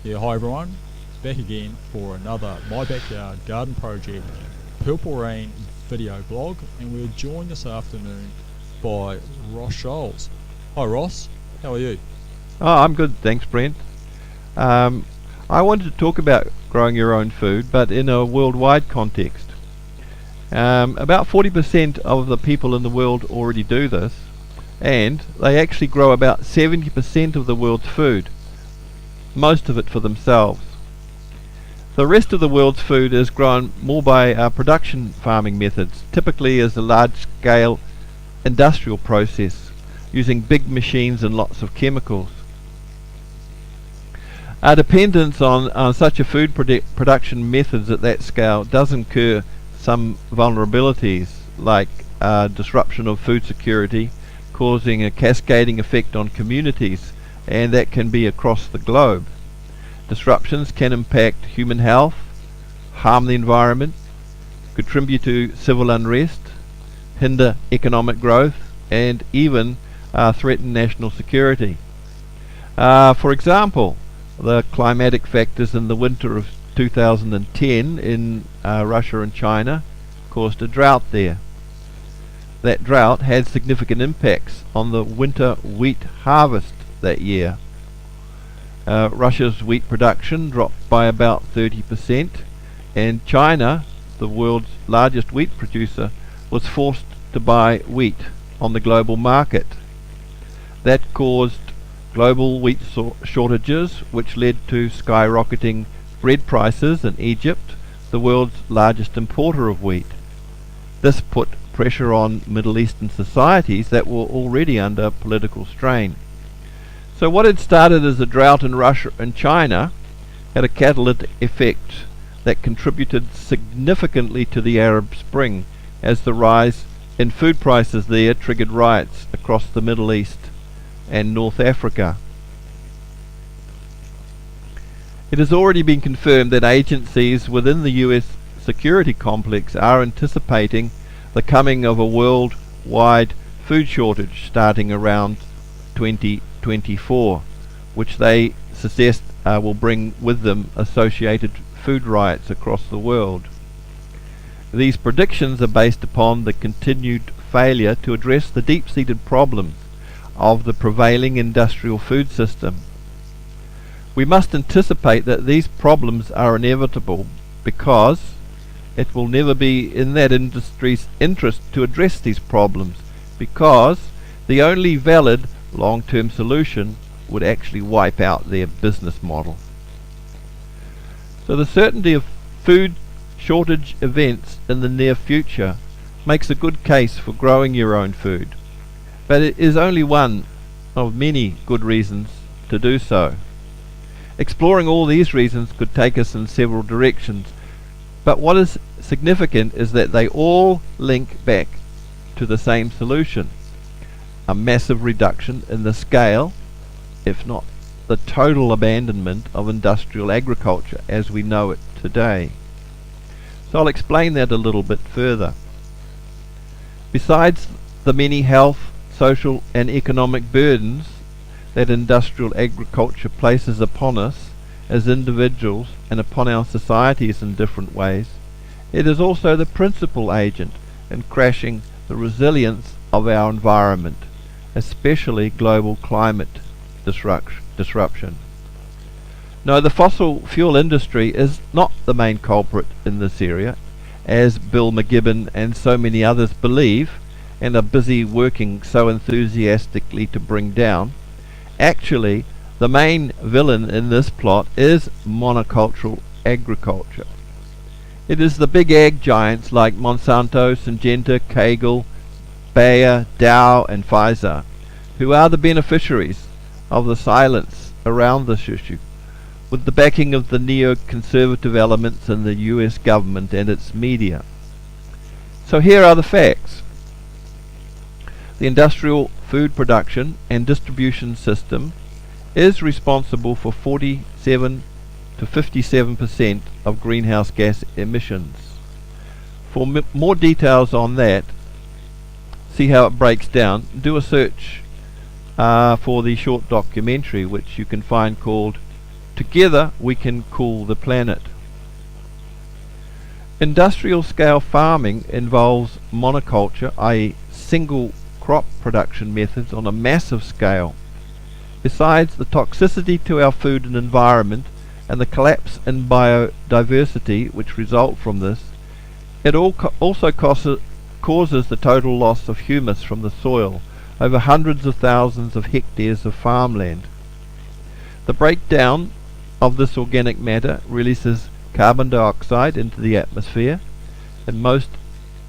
Yeah, hi everyone. Back again for another My Backyard Garden Project Purple Rain video blog, and we're joined this afternoon by Ross Scholes. Hi Ross, how are you? Oh, I'm good, thanks, Brent. I wanted to talk about growing your own food, but in a worldwide context. About 40% of the people in the world already do this, and they actually grow about 70% of the world's food, most of it for themselves. The rest of the world's food is grown more by production farming methods, typically as a large-scale industrial process, using big machines and lots of chemicals. Our dependence on such a food production methods at that scale does incur some vulnerabilities, like disruption of food security, causing a cascading effect on communities, and that can be across the globe. Disruptions can impact human health, harm the environment, contribute to civil unrest, hinder economic growth, and even threaten national security. For example, the climatic factors in the winter of 2010 in Russia and China caused a drought there. That drought had significant impacts on the winter wheat harvest that year. Russia's wheat production dropped by about 30%, and China, the world's largest wheat producer, was forced to buy wheat on the global market. That caused global wheat shortages, which led to skyrocketing bread prices in Egypt, the world's largest importer of wheat. This put pressure on Middle Eastern societies that were already under political strain. So what had started as a drought in Russia and China had a catalytic effect that contributed significantly to the Arab Spring, as the rise in food prices there triggered riots across the Middle East and North Africa. It has already been confirmed that agencies within the US security complex are anticipating the coming of a worldwide food shortage starting around 2024, which they suggest will bring with them associated food riots across the world. These predictions are based upon the continued failure to address the deep-seated problems of the prevailing industrial food system. We must anticipate that these problems are inevitable, because it will never be in that industry's interest to address these problems, because the only valid long-term solution would actually wipe out their business model. So the certainty of food shortage events in the near future makes a good case for growing your own food, but it is only one of many good reasons to do so. Exploring all these reasons could take us in several directions, but what is significant is that they all link back to the same solution: a massive reduction in the scale, if not the total abandonment, of industrial agriculture as we know it today. So I'll explain that a little bit further. Besides the many health, social and economic burdens that industrial agriculture places upon us as individuals and upon our societies in different ways, it is also the principal agent in crashing the resilience of our environment, especially global climate disruption. No, the fossil fuel industry is not the main culprit in this area, as Bill McGibbon and so many others believe and are busy working so enthusiastically to bring down. Actually, the main villain in this plot is monocultural agriculture. It is the big ag giants like Monsanto, Syngenta, Kale, Bayer, Dow and Pfizer who are the beneficiaries of the silence around this issue, with the backing of the neoconservative elements in the US government and its media. So here are the facts. The industrial food production and distribution system is responsible for 47 to 57% of greenhouse gas emissions. For more details on that, see how it breaks down, do a search for the short documentary which you can find called Together we can cool the planet. Industrial scale farming involves monoculture, i.e. single crop production methods on a massive scale. Besides the toxicity to our food and environment and the collapse in biodiversity which result from this, it also causes the total loss of humus from the soil over hundreds of thousands of hectares of farmland. The breakdown of this organic matter releases carbon dioxide into the atmosphere, and most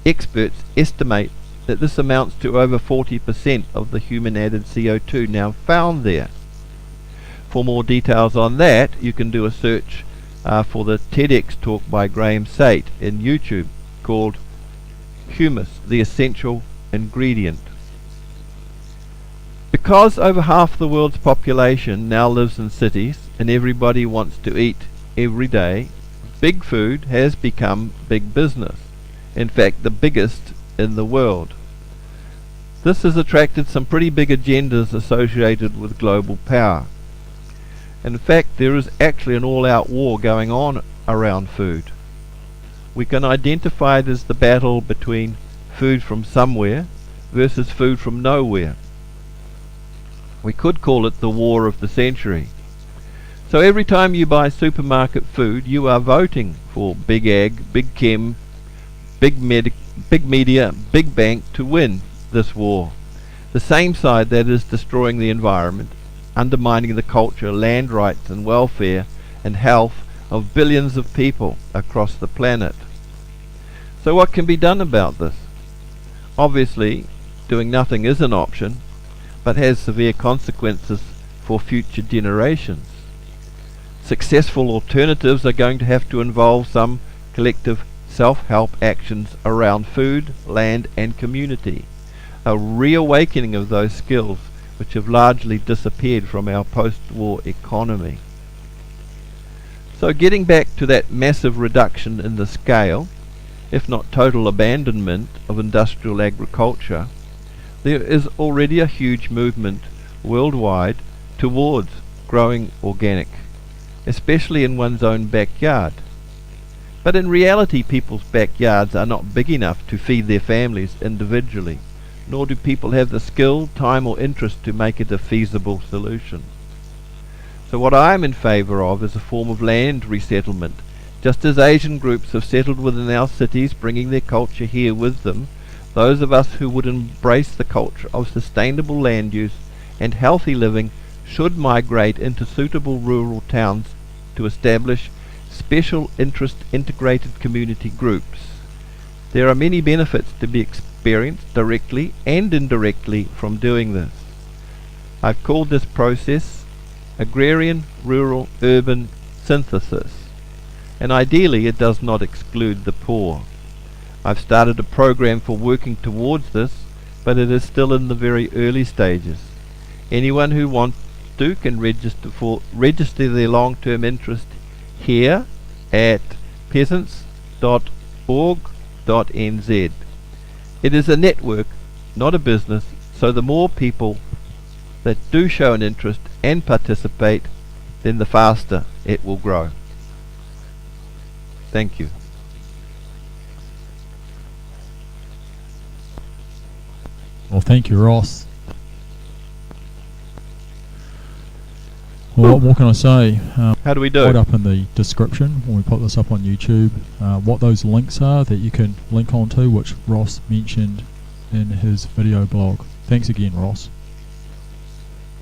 experts estimate that this amounts to over 40% of the human added CO2 now found there. For more details on that, you can do a search for the TEDx talk by Graham Sate in YouTube called Humus, the Essential Ingredient. Because over half the world's population now lives in cities and everybody wants to eat every day, big food has become big business. In fact, the biggest in the world. This has attracted some pretty big agendas associated with global power. In fact, there is actually an all-out war going on around food. We can identify it as the battle between food from somewhere versus food from nowhere. We could call it the war of the century. So every time you buy supermarket food, you are voting for Big Ag, Big Chem, Big Media, Big Bank to win this war. The same side that is destroying the environment, undermining the culture, land rights and welfare and health of billions of people across the planet. So what can be done about this? Obviously, doing nothing is an option, but has severe consequences for future generations. Successful alternatives are going to have to involve some collective self-help actions around food, land and community, a reawakening of those skills which have largely disappeared from our post-war economy. So getting back to that massive reduction in the scale, if not total abandonment of industrial agriculture, there is already a huge movement worldwide towards growing organic, especially in one's own backyard. But in reality, people's backyards are not big enough to feed their families individually, nor do people have the skill, time or interest to make it a feasible solution. So what I am in favour of is a form of land resettlement, just as Asian groups have settled within our cities, bringing their culture here with them. Those of us who would embrace the culture of sustainable land use and healthy living should migrate into suitable rural towns to establish special interest integrated community groups. There are many benefits to be experienced directly and indirectly from doing this. I've called this process agrarian rural urban synthesis, and ideally it does not exclude the poor. I've started a program for working towards this, but it is still in the very early stages. Anyone who wants to can register their long-term interest here at peasants.org.nz. It is a network, not a business, so the more people that do show an interest and participate, then the faster it will grow. Thank you. Well, thank you, Ross. Well, what more can I say? How do we do? Right up in the description when we put this up on YouTube, what those links are that you can link onto, which Ross mentioned in his video blog. Thanks again, Ross.